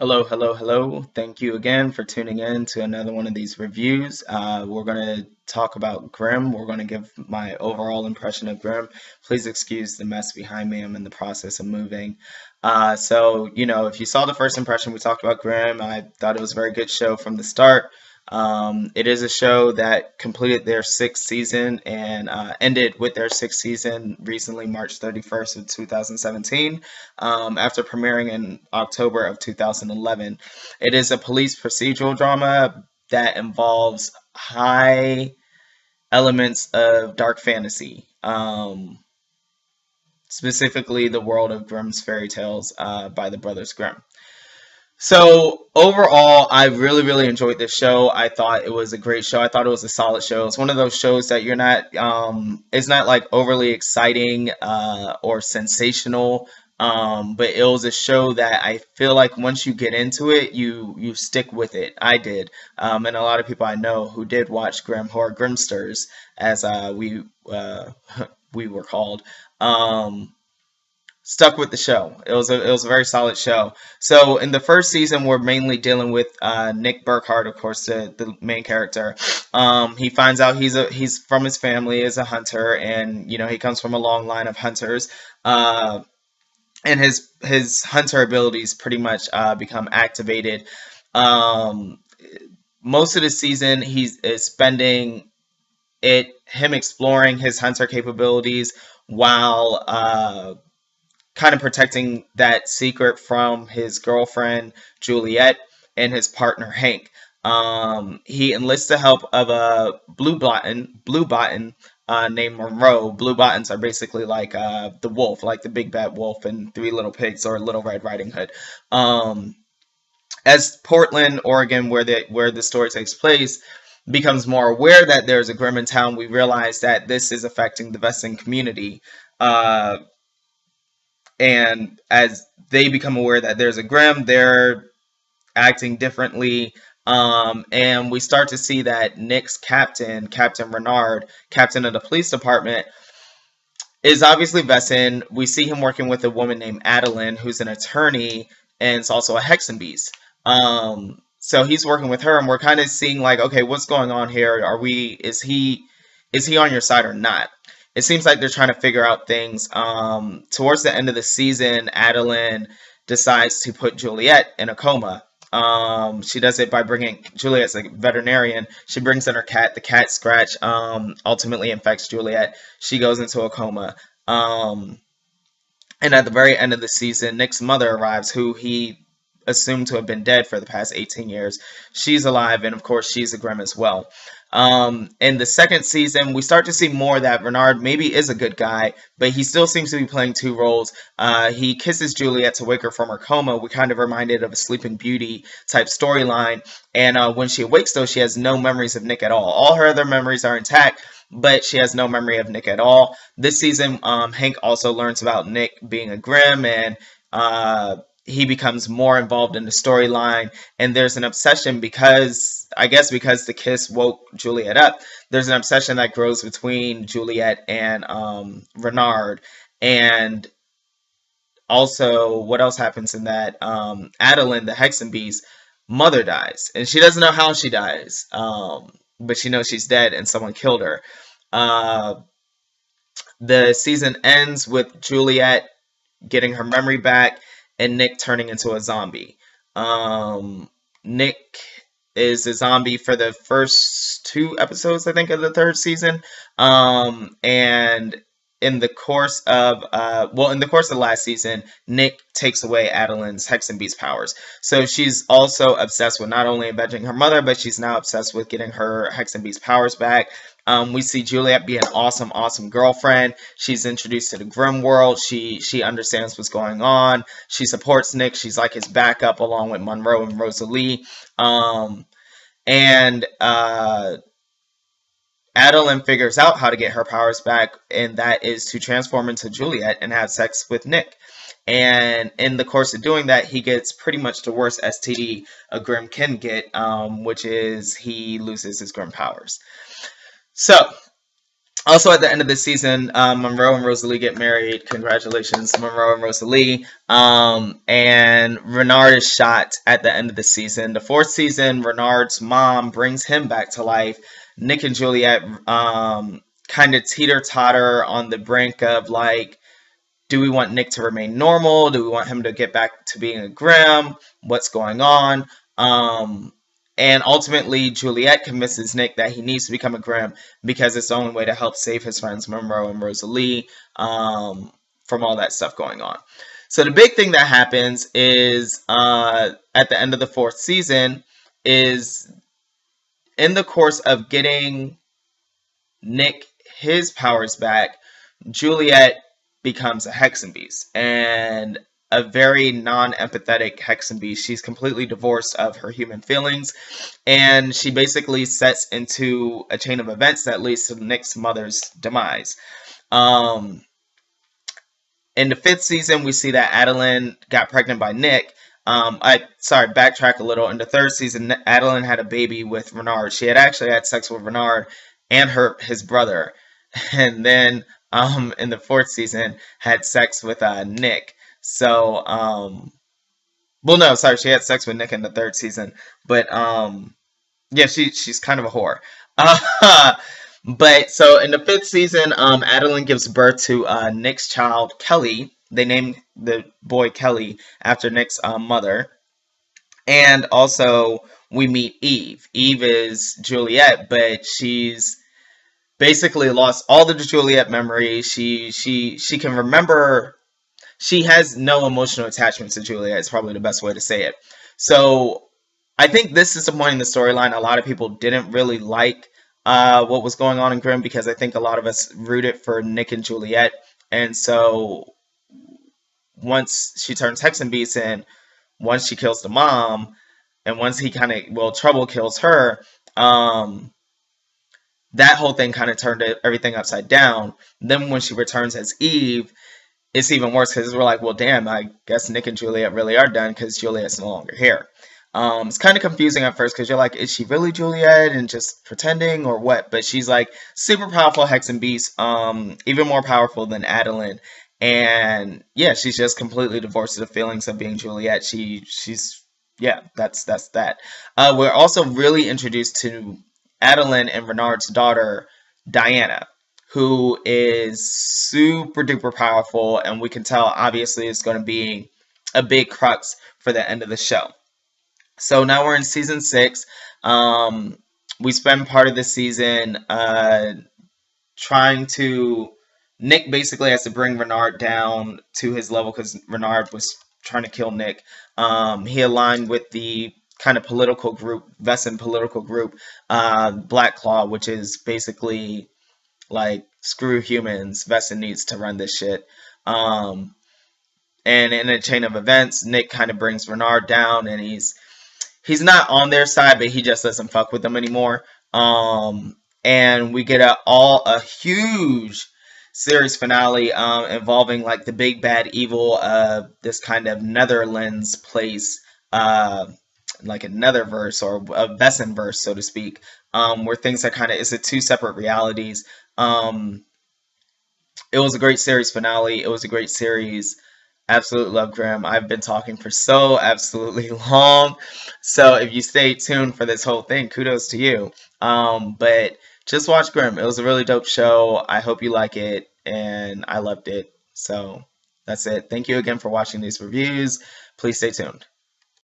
Hello, hello, hello. Thank you again for tuning in to another one of these reviews. We're going to talk about Grimm. We're going to give my overall impression of Grimm. Please excuse the mess behind me. I'm in the process of moving. If you saw the first impression, we talked about Grimm. I thought it was a very good show from the start. It is a show that completed their sixth season and ended with their sixth season recently, March 31st of 2017, after premiering in October of 2011. It is a police procedural drama that involves high elements of dark fantasy, specifically the world of Grimm's fairy tales by the Brothers Grimm. So overall, I really, really enjoyed this show. I thought it was a great show. I thought it was a solid show. It's one of those shows that you're not, it's not like overly exciting or sensational, but it was a show that I feel like once you get into it, you stick with it. I did, and a lot of people I know who did watch Grimm, who are Grimsters, as we were called. Stuck with the show. It was a very solid show. So in the first season, we're mainly dealing with Nick Burkhardt, of course, the main character. He finds out he's from his family is a hunter, and he comes from a long line of hunters. And his hunter abilities pretty much become activated. Um, Most of the season, is spending him exploring his hunter capabilities while kind of protecting that secret from his girlfriend Juliet and his partner Hank. He enlists the help of a blue button named Monroe. Blue buttons are basically like the wolf, like the big bad wolf in Three Little Pigs or Little Red Riding Hood. As Portland, Oregon, where the story takes place, becomes more aware that there's a Grimm in town, we realize that this is affecting the vesting community. Uh, and as they become aware that there's a Grimm, they're acting differently. And we start to see that Nick's Captain Renard, captain of the police department, is obviously Vessin. We see him working with a woman named Adeline, who's an attorney and is also a Hexenbeast. So he's working with her, and we're kind of seeing like, okay, what's going on here? Is he on your side or not? It seems like they're trying to figure out things. Towards the end of the season, Adeline decides to put Juliet in a coma. She does it by bringing Juliet's a veterinarian. She brings in her cat. The cat scratch ultimately infects Juliet. She goes into a coma. And at the very end of the season, Nick's mother arrives, who he assumed to have been dead for the past 18 years. She's alive, and of course, she's a Grimm as well. In the second season, we start to see more that Renard maybe is a good guy, but he still seems to be playing two roles. He kisses Juliet to wake her from her coma. We kind of reminded of a Sleeping Beauty type storyline. And when she awakes, though, she has no memories of Nick at all. All her other memories are intact, but she has no memory of Nick at all. This season, Hank also learns about Nick being a Grimm, and he becomes more involved in the storyline, and there's an obsession because the kiss woke Juliet up. There's an obsession that grows between Juliet and Renard, and also what else happens in that? Adeline, the Hexenbeast, mother dies, and she doesn't know how she dies, but she knows she's dead and someone killed her. Uh, the season ends with Juliet getting her memory back and Nick turning into a zombie. Nick is a zombie for the first two episodes, I think, of the third season. And in the course of the last season, Nick takes away Adeline's Hexenbeast powers. So she's also obsessed with not only avenging her mother, but she's now obsessed with getting her Hexenbeast powers back. We see Juliet be an awesome, awesome girlfriend. She's introduced to the Grimm world. She understands what's going on. She supports Nick. She's like his backup along with Monroe and Rosalie. And Adeline figures out how to get her powers back, and that is to transform into Juliet and have sex with Nick. And in the course of doing that, he gets pretty much the worst STD a Grimm can get, which is he loses his Grimm powers. So, Also, at the end of the season, Monroe and Rosalie get married. Congratulations, Monroe and Rosalie. And Renard is shot at the end of the season. The fourth season, Renard's mom brings him back to life. Nick and Juliet kind of teeter totter on the brink of like, do we want Nick to remain normal? Do we want him to get back to being a Grimm? What's going on? And ultimately, Juliet convinces Nick that he needs to become a Grimm because it's the only way to help save his friends Monroe and Rosalie from all that stuff going on. So the big thing that happens is at the end of the fourth season is in the course of getting Nick his powers back, Juliet becomes a Hexen Beast, and a very non-empathetic Hexen Beast. She's completely divorced of her human feelings, and she basically sets into a chain of events that leads to Nick's mother's demise. In the fifth season, we see that Adeline got pregnant by Nick. Backtrack a little. In the third season, Adeline had a baby with Renard. She had actually had sex with Renard and his brother, and then in the fourth season had sex with Nick. So well, no, sorry, she had sex with Nick in the third season, but yeah, she's kind of a whore. But so in the fifth season, Adeline gives birth to Nick's child, Kelly. They named the boy Kelly after Nick's mother. And also, we meet Eve. Eve is Juliet, but she's basically lost all the Juliet memories. She can remember. She has no emotional attachment to Juliet. It's probably the best way to say it. So I think this is the point in the storyline. A lot of people didn't really like what was going on in Grimm because I think a lot of us rooted for Nick and Juliet. And so once she turns Hexen Beast and once she kills the mom and once he Trouble kills her, that whole thing kind of turned everything upside down. Then when she returns as Eve, it's even worse because we're like, well, damn, I guess Nick and Juliet really are done because Juliet's no longer here. It's kind of confusing at first because you're like, is she really Juliet and just pretending or what? But she's like super powerful Hexen Beast, even more powerful than Adeline. And yeah, she's just completely divorced of the feelings of being Juliet. She's yeah, that's that. We're also really introduced to Adeline and Renard's daughter, Diana, who is super duper powerful, and we can tell obviously it's going to be a big crux for the end of the show. So now we're in season 6. We spend part of the season trying to. Nick basically has to bring Renard down to his level because Renard was trying to kill Nick. He aligned with the kind of political group, Vesson political group, Black Claw, which is basically like, screw humans, Vesson needs to run this shit. And in a chain of events, Nick kind of brings Renard down, and he's not on their side, but he just doesn't fuck with them anymore. And we get a huge series finale involving like the big bad evil of this kind of Netherlands place, like a Netherverse or a Vessenverse, so to speak, where things are kind of, it's a two separate realities. It was a great series finale. It was a great series. Absolutely love Grimm. I've been talking for so absolutely long. So if you stay tuned for this whole thing, kudos to you. But just watch Grimm. It was a really dope show. I hope you like it, and I loved it. So that's it. Thank you again for watching these reviews. Please stay tuned.